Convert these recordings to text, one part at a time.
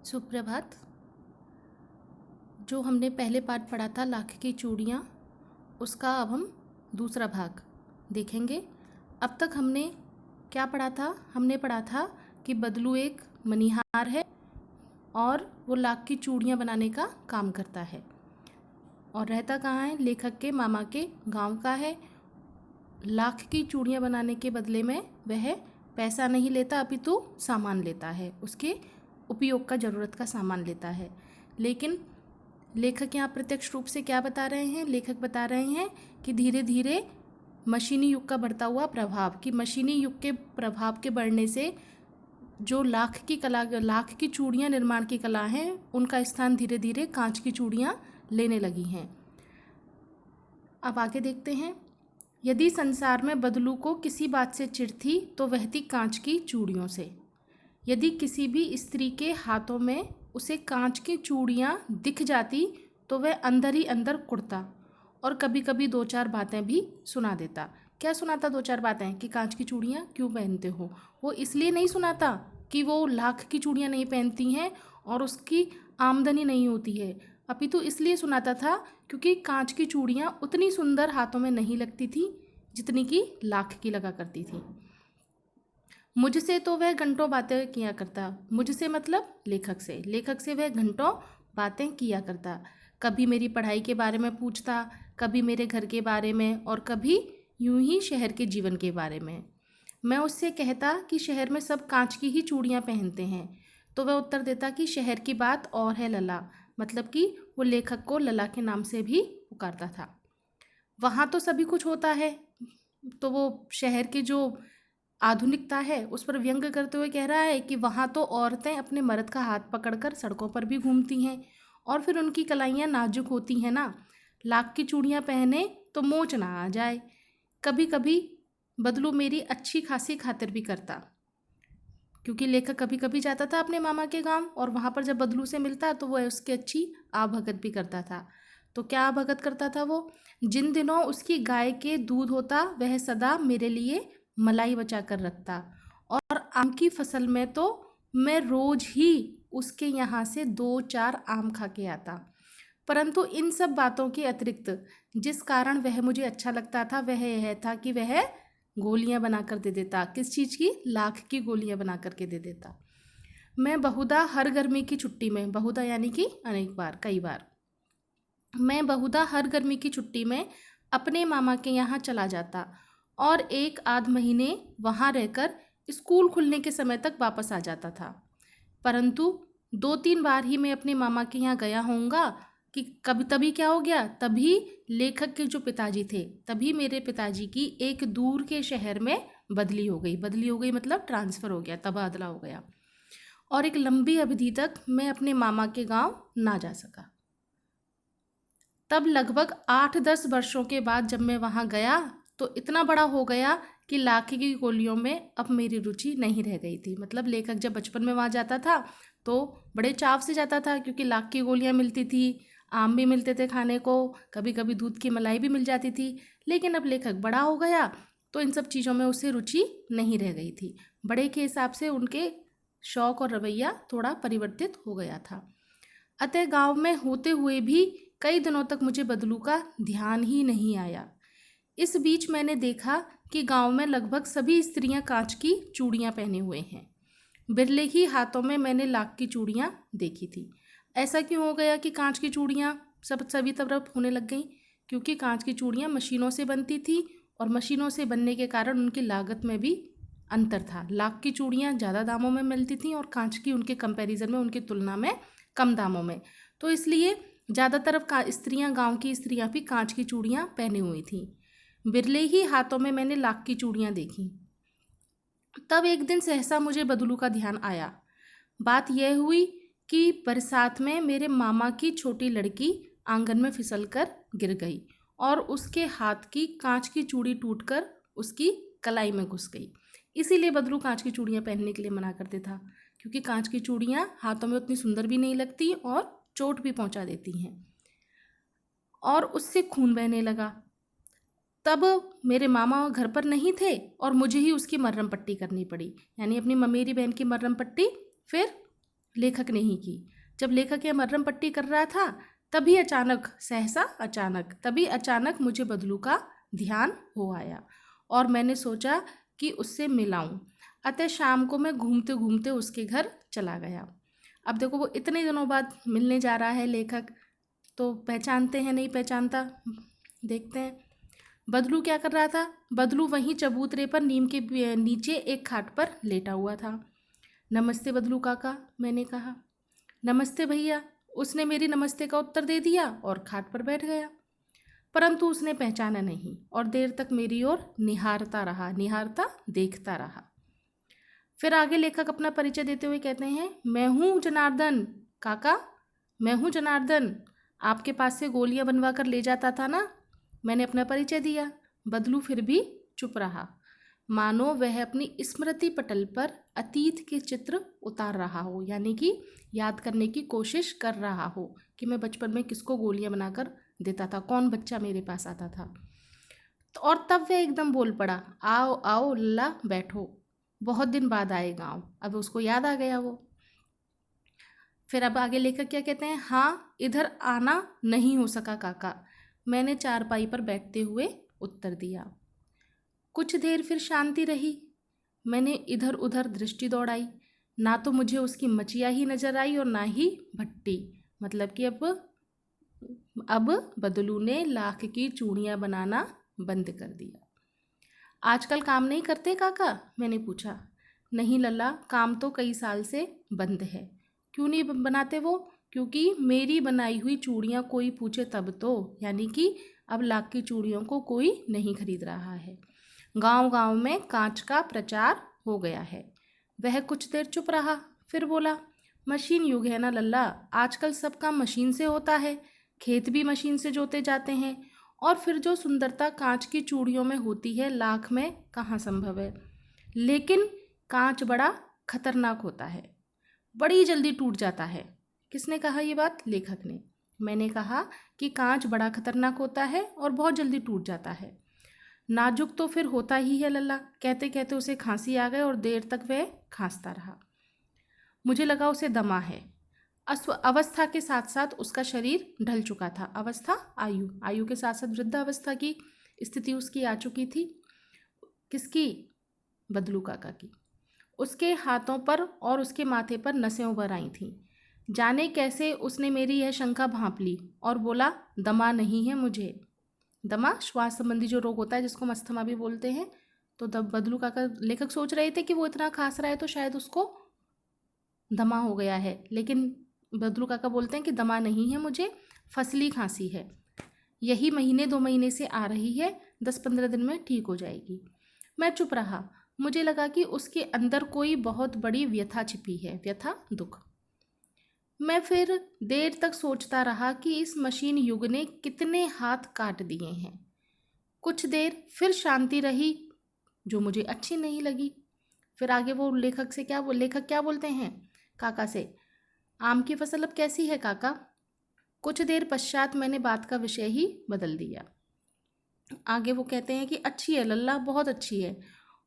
सुप्रभात। जो हमने पहले पाठ पढ़ा था लाख की चूड़ियाँ, उसका अब हम दूसरा भाग देखेंगे। अब तक हमने क्या पढ़ा था? हमने पढ़ा था कि बदलू एक मनिहार है और वो लाख की चूड़ियाँ बनाने का काम करता है और रहता कहाँ है? लेखक के मामा के गांव का है। लाख की चूड़ियाँ बनाने के बदले में वह पैसा नहीं लेता, अपितु सामान लेता है, उसके उपयोग का ज़रूरत का सामान लेता है। लेकिन लेखक यहाँ प्रत्यक्ष रूप से क्या बता रहे हैं? लेखक बता रहे हैं कि धीरे धीरे मशीनी युग का बढ़ता हुआ प्रभाव, कि मशीनी युग के प्रभाव के बढ़ने से जो लाख की चूड़ियाँ निर्माण की कला हैं, उनका स्थान धीरे धीरे कांच की चूड़ियाँ लेने लगी हैं। अब आगे देखते हैं। यदि संसार में बदलू को किसी बात से चिढ़ थी तो वह थी कांच की चूड़ियों से। यदि किसी भी स्त्री के हाथों में उसे कांच की चूड़ियाँ दिख जाती तो वह अंदर ही अंदर कुढ़ता और कभी कभी दो चार बातें भी सुना देता। क्या सुनाता? दो चार बातें कि कांच की चूड़ियाँ क्यों पहनते हो। वो इसलिए नहीं सुनाता कि वो लाख की चूड़ियाँ नहीं पहनती हैं और उसकी आमदनी नहीं होती है, अपितु इसलिए सुनाता था क्योंकि कांच की चूड़ियाँ उतनी सुंदर हाथों में नहीं लगती थी जितनी कि लाख की लगा करती थी। मुझसे तो वह घंटों बातें किया करता। मुझसे मतलब लेखक से वह घंटों बातें किया करता। कभी मेरी पढ़ाई के बारे में पूछता, कभी मेरे घर के बारे में और कभी यूं ही शहर के जीवन के बारे में। मैं उससे कहता कि शहर में सब कांच की ही चूड़ियाँ पहनते हैं, तो वह उत्तर देता कि शहर की बात और है लला, मतलब कि वो लेखक को लला के नाम से भी पुकारता था। वहाँ तो सभी कुछ होता है, तो वो शहर के जो आधुनिकता है उस पर व्यंग करते हुए कह रहा है कि वहाँ तो औरतें अपने मर्द का हाथ पकड़कर सड़कों पर भी घूमती हैं और फिर उनकी कलाइयाँ नाजुक होती हैं ना। लाख की चूड़ियाँ पहने तो मोच ना आ जाए। कभी कभी बदलू मेरी अच्छी खासी खातिर भी करता, क्योंकि लेखक कभी कभी जाता था अपने मामा के गांव और वहाँ पर जब बदलू से मिलता तो वह उसकी अच्छी आवभगत भी करता था। तो क्या आवभगत करता था वो? जिन दिनों उसकी गाय के दूध होता वह सदा मेरे लिए मलाई बचा कर रखता और आम की फसल में तो मैं रोज ही उसके यहाँ से दो चार आम खा के आता। परंतु इन सब बातों के अतिरिक्त जिस कारण वह मुझे अच्छा लगता था वह यह था कि वह गोलियां बना कर दे देता। किस चीज़ की? लाख की गोलियां बना करके दे देता। मैं बहुधा हर गर्मी की छुट्टी में, बहुधा यानी कि अनेक बार, कई बार, मैं बहुधा हर गर्मी की छुट्टी में अपने मामा के यहाँ चला जाता और एक आध महीने वहाँ रहकर स्कूल खुलने के समय तक वापस आ जाता था। परंतु दो तीन बार ही मैं अपने मामा के यहाँ गया होऊंगा कि कभी तभी क्या हो गया, तभी लेखक के जो पिताजी थे, तभी मेरे पिताजी की एक दूर के शहर में बदली हो गई। बदली हो गई मतलब ट्रांसफ़र हो गया, तबादला हो गया और एक लंबी अवधि तक मैं अपने मामा के गांव ना जा सका। तब लगभग 8-10 वर्षों के बाद जब मैं वहाँ गया तो इतना बड़ा हो गया कि लाख की गोलियों में अब मेरी रुचि नहीं रह गई थी। मतलब लेखक जब बचपन में वहाँ जाता था तो बड़े चाव से जाता था क्योंकि लाख की गोलियाँ मिलती थी, आम भी मिलते थे खाने को, कभी कभी दूध की मलाई भी मिल जाती थी। लेकिन अब लेखक बड़ा हो गया तो इन सब चीज़ों में उसे रुचि नहीं रह गई थी। बड़े के हिसाब से उनके शौक़ और रवैया थोड़ा परिवर्तित हो गया था। अतः गांव में होते हुए भी कई दिनों तक मुझे बदलू का ध्यान ही नहीं आया। इस बीच मैंने देखा कि गांव में लगभग सभी स्त्रियां कांच की चूड़ियां पहने हुए हैं। बिरले ही हाथों में मैंने लाख की चूड़ियां देखी थी। ऐसा क्यों हो गया कि कांच की चूड़ियां सभी तरफ होने लग गई? क्योंकि कांच की चूड़ियां मशीनों से बनती थी और मशीनों से बनने के कारण उनकी लागत में भी अंतर था। लाख की चूड़ियां ज़्यादा दामों में मिलती थीं और कांच की उनके कंपैरिजन में, उनकी तुलना में कम दामों में। तो इसलिए ज़्यादातर स्त्रियां, गांव की स्त्रियां भी कांच की चूड़ियां पहनी हुई थीं। बिरले ही हाथों में मैंने लाख की चूड़ियां देखी। तब एक दिन सहसा मुझे बदलू का ध्यान आया। बात यह हुई कि बरसात में मेरे मामा की छोटी लड़की आंगन में फिसलकर गिर गई और उसके हाथ की कांच की चूड़ी टूटकर उसकी कलाई में घुस गई। इसीलिए बदलू कांच की चूड़ियां पहनने के लिए मना करते था, क्योंकि कांच की चूड़ियां हाथों में उतनी सुंदर भी नहीं लगती और चोट भी पहुंचा देती हैं। और उससे खून बहने लगा। तब मेरे मामा घर पर नहीं थे और मुझे ही उसकी मर्रम पट्टी करनी पड़ी, यानी अपनी ममेरी बहन की मर्रम पट्टी फिर लेखक ने ही की। जब लेखक यह मर्रम पट्टी कर रहा था तभी अचानक मुझे बदलू का ध्यान हो आया और मैंने सोचा कि उससे मिलाऊं। अतः शाम को मैं घूमते घूमते उसके घर चला गया। अब देखो, वो इतने दिनों बाद मिलने जा रहा है लेखक, तो पहचानते हैं नहीं पहचानता, देखते हैं। बदलू क्या कर रहा था? बदलू वहीं चबूतरे पर नीम के नीचे एक खाट पर लेटा हुआ था। नमस्ते बदलू काका, मैंने कहा। नमस्ते भैया, उसने मेरी नमस्ते का उत्तर दे दिया और खाट पर बैठ गया। परंतु उसने पहचाना नहीं और देर तक मेरी ओर देखता रहा। फिर आगे लेखक अपना परिचय देते हुए कहते हैं, मैं हूँ जनार्दन काका, मैं हूँ जनार्दन, आपके पास से गोलियां बनवा कर ले जाता था ना। मैंने अपना परिचय दिया। बदलू फिर भी चुप रहा, मानो वह अपनी स्मृति पटल पर अतीत के चित्र उतार रहा हो, यानी कि याद करने की कोशिश कर रहा हो कि मैं बचपन में किसको गोलियां बनाकर देता था, कौन बच्चा मेरे पास आता था। तो और तब वह एकदम बोल पड़ा, आओ आओ लल्ला बैठो, बहुत दिन बाद आए गाँव। अब उसको याद आ गया वो। फिर अब आगे लेखक क्या कहते हैं, हाँ इधर आना नहीं हो सका काका, मैंने चारपाई पर बैठते हुए उत्तर दिया। कुछ देर फिर शांति रही। मैंने इधर उधर दृष्टि दौड़ाई, ना तो मुझे उसकी मचिया ही नजर आई और ना ही भट्टी। मतलब कि अब बदलू ने लाख की चूड़ियाँ बनाना बंद कर दिया। आजकल काम नहीं करते काका, मैंने पूछा। नहीं लल्ला, काम तो कई साल से बंद है। क्यों नहीं बनाते वो? क्योंकि मेरी बनाई हुई चूड़ियाँ कोई पूछे तब तो, यानी कि अब लाख की चूड़ियों को कोई नहीं खरीद रहा है। गांव गांव में कांच का प्रचार हो गया है। वह कुछ देर चुप रहा, फिर बोला, मशीन युग है ना लल्ला, आजकल सब काम मशीन से होता है, खेत भी मशीन से जोते जाते हैं, और फिर जो सुंदरता कांच की चूड़ियों में होती है लाख में कहाँ संभव है। लेकिन कांच बड़ा खतरनाक होता है, बड़ी जल्दी टूट जाता है। किसने कहा ये बात? लेखक ने। मैंने कहा कि कांच बड़ा खतरनाक होता है और बहुत जल्दी टूट जाता है। नाजुक तो फिर होता ही है लल्ला। कहते कहते उसे खांसी आ गई और देर तक वह खांसता रहा। मुझे लगा उसे दमा है। अवस्था के साथ साथ उसका शरीर ढल चुका था। अवस्था आयु के साथ साथ वृद्धावस्था की स्थिति उसकी आ चुकी थी। किसकी? बदलू काका की। उसके हाथों पर और उसके माथे पर नसें उभर आई थीं। जाने कैसे उसने मेरी यह शंका भांप ली और बोला, दमा नहीं है मुझे। दमा श्वास संबंधी जो रोग होता है जिसको अस्थमा भी बोलते हैं। तो तब बदलू काका, लेखक सोच रहे थे कि वो इतना खांस रहा है तो शायद उसको दमा हो गया है, लेकिन बदलू काका बोलते हैं कि दमा नहीं है मुझे, फसली खांसी है, यही महीने 2 महीने से आ रही है, 10-15 दिन में ठीक हो जाएगी। मैं चुप रहा। मुझे लगा कि उसके अंदर कोई बहुत बड़ी व्यथा छिपी है, व्यथा, दुख। मैं फिर देर तक सोचता रहा कि इस मशीन युग ने कितने हाथ काट दिए हैं। कुछ देर फिर शांति रही जो मुझे अच्छी नहीं लगी। फिर आगे वो लेखक क्या बोलते हैं काका से, आम की फसल अब कैसी है काका? कुछ देर पश्चात मैंने बात का विषय ही बदल दिया। आगे वो कहते हैं कि अच्छी है लल्ला, बहुत अच्छी है,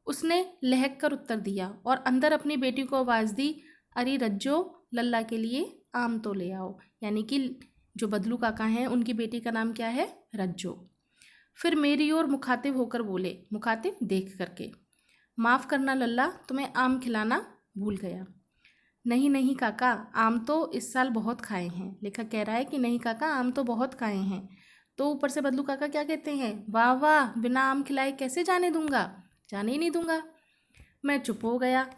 उसने लहक कर उत्तर दिया और अंदर अपनी बेटी को आवाज़ दी, अरे रज्जो, लल्ला के लिए आम तो ले आओ। यानी कि जो बदलू काका हैं उनकी बेटी का नाम क्या है? रज्जो। फिर मेरी ओर मुखातिब होकर बोले, मुखातिब देख करके, माफ़ करना लल्ला, तुम्हें आम खिलाना भूल गया। नहीं नहीं काका, आम तो इस साल बहुत खाए हैं। लेखक कह रहा है कि नहीं काका, आम तो बहुत खाए हैं। तो ऊपर से बदलू काका क्या कहते हैं, वाह वाह, बिना आम खिलाए कैसे जाने दूंगा, जाने ही नहीं दूंगा। मैं चुप हो गया।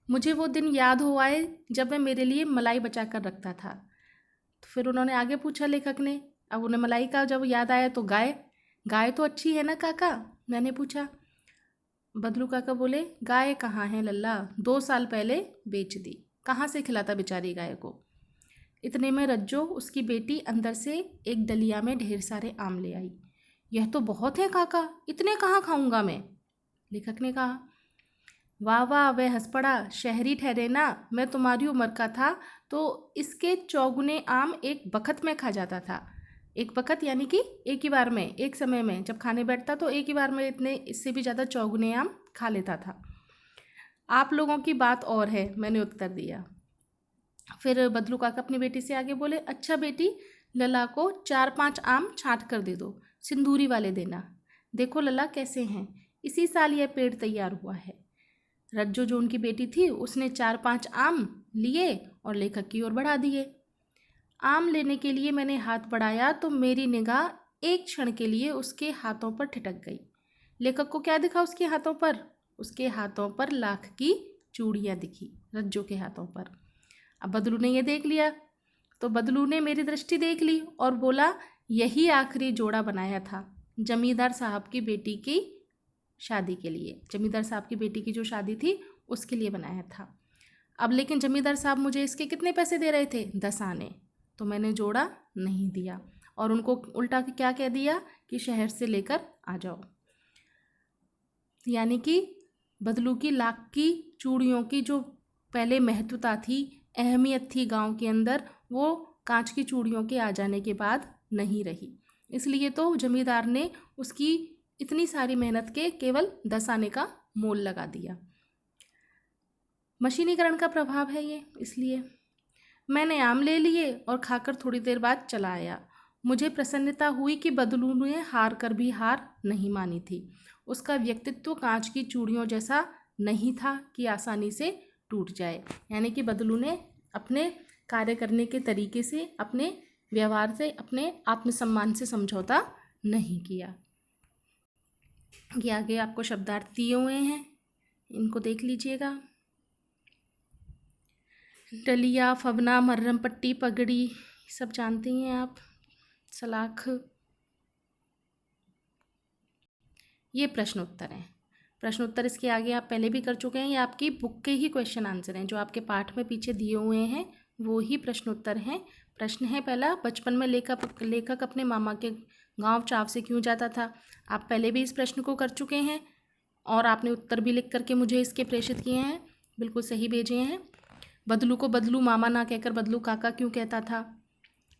मुझे वो दिन याद हो आए जब वह मेरे लिए मलाई बचा कर रखता था। तो फिर उन्होंने आगे पूछा लेखक ने, अब उन्हें मलाई का जब याद आया तो गाय तो अच्छी है ना काका, मैंने पूछा। बदलू काका बोले, गाय कहाँ है लल्ला, 2 साल पहले बेच दी, कहाँ से खिलाता बेचारी गाय को। इतने में रज्जो, उसकी बेटी, अंदर से एक डलिया में ढेर सारे आम ले आई। यह तो बहुत है काका, इतने कहाँ खाऊंगा मैं, लेखक ने कहा। वाह वाह, वह हंस पड़ा, शहरी ठहरे ना, मैं तुम्हारी उम्र का था तो इसके चौगुने आम एक बखत में खा जाता था। एक बखत यानी कि एक ही बार में, एक समय में जब खाने बैठता तो एक ही बार में इतने, इससे भी ज़्यादा चौगुने आम खा लेता था। आप लोगों की बात और है, मैंने उत्तर दिया। फिर बदलू काका अपनी बेटी से आगे बोले, अच्छा बेटी, लला को 4-5 आम छांट कर दे दो, सिंदूरी वाले देना। देखो लला कैसे हैं, इसी साल यह पेड़ तैयार हुआ है। रज्जो जो उनकी बेटी थी उसने 4-5 आम लिए और लेखक की ओर बढ़ा दिए। आम लेने के लिए मैंने हाथ बढ़ाया तो मेरी निगाह एक क्षण के लिए उसके हाथों पर ठिठक गई। लेखक को क्या दिखा उसके हाथों पर? उसके हाथों पर लाख की चूड़ियाँ दिखी, रज्जो के हाथों पर। अब बदलू ने ये देख लिया तो बदलू ने मेरी दृष्टि देख ली और बोला, यही आखिरी जोड़ा बनाया था जमींदार साहब की बेटी की शादी के लिए। जमींदार साहब की बेटी की जो शादी थी उसके लिए बनाया था। अब लेकिन जमींदार साहब मुझे इसके कितने पैसे दे रहे थे? 10 आने। तो मैंने जोड़ा नहीं दिया और उनको उल्टा के क्या कह दिया कि शहर से लेकर आ जाओ। यानी कि बदलू की लाख की चूड़ियों की जो पहले महत्वता थी, अहमियत थी गांव के अंदर, वो कांच की चूड़ियों के आ जाने के बाद नहीं रही। इसलिए तो जमींदार ने उसकी इतनी सारी मेहनत के केवल 10 आने का मोल लगा दिया। मशीनीकरण का प्रभाव है ये। इसलिए मैंने आम ले लिए और खाकर थोड़ी देर बाद चला आया। मुझे प्रसन्नता हुई कि बदलू ने हार कर भी हार नहीं मानी थी। उसका व्यक्तित्व कांच की चूड़ियों जैसा नहीं था कि आसानी से टूट जाए। यानी कि बदलू ने अपने कार्य करने के तरीके से, अपने व्यवहार से, अपने आत्मसम्मान से समझौता नहीं किया। ये आगे आपको शब्दार्थ दिए हुए हैं, इनको देख लीजिएगा। डलिया, फवना, मर्रम पट्टी, पगड़ी, सब जानते हैं आप। सलाख। ये प्रश्न उत्तर हैं। प्रश्न उत्तर इसके आगे आप पहले भी कर चुके हैं, ये आपकी बुक के ही क्वेश्चन आंसर हैं जो आपके पाठ में पीछे दिए हुए हैं, वो ही प्रश्न उत्तर हैं। प्रश्न है पहला, बचपन में लेखक अपने मामा के गांव चाव से क्यों जाता था? आप पहले भी इस प्रश्न को कर चुके हैं और आपने उत्तर भी लिख करके मुझे इसके प्रेषित किए हैं, बिल्कुल सही भेजे हैं। बदलू को बदलू मामा ना कहकर बदलू काका क्यों कहता था?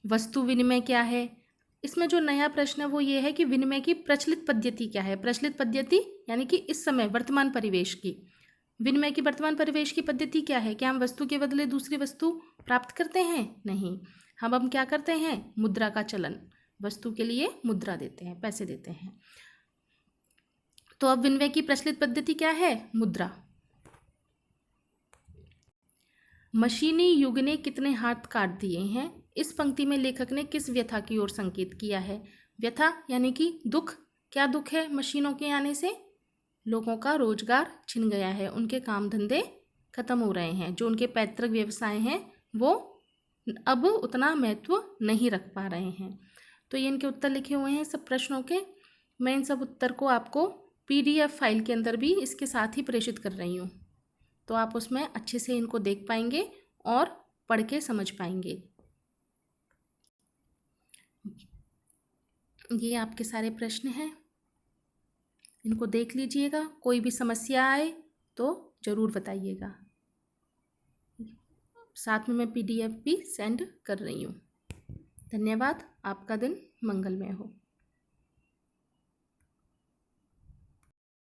वस्तु विनिमय क्या है? इसमें जो नया प्रश्न है वो ये है कि विनिमय की प्रचलित पद्धति क्या है? प्रचलित पद्धति यानी कि इस समय वर्तमान परिवेश की, विनिमय की वर्तमान परिवेश की पद्धति क्या है? क्या हम वस्तु के बदले दूसरी वस्तु प्राप्त करते हैं? नहीं, हम क्या करते हैं? मुद्रा का चलन, वस्तु के लिए मुद्रा देते हैं, पैसे देते हैं। तो अब विनिमय की प्रचलित पद्धति क्या है? मुद्रा। मशीनी युग ने कितने हाथ काट दिए हैं? इस पंक्ति में लेखक ने किस व्यथा की ओर संकेत किया है? व्यथा यानी कि दुख। क्या दुख है मशीनों के आने से? लोगों का रोजगार छिन गया है, उनके काम धंधे खत्म हो रहे हैं, जो उनके पैतृक व्यवसाय हैं वो अब उतना महत्व नहीं रख पा रहे हैं। तो ये इनके उत्तर लिखे हुए हैं सब प्रश्नों के। मैं इन सब उत्तर को आपको PDF फाइल के अंदर भी इसके साथ ही प्रेषित कर रही हूँ, तो आप उसमें अच्छे से इनको देख पाएंगे और पढ़ के समझ पाएंगे। ये आपके सारे प्रश्न हैं, इनको देख लीजिएगा। कोई भी समस्या आए तो ज़रूर बताइएगा। साथ में मैं PDF भी सेंड कर रही हूँ। धन्यवाद। आपका दिन मंगलमय हो।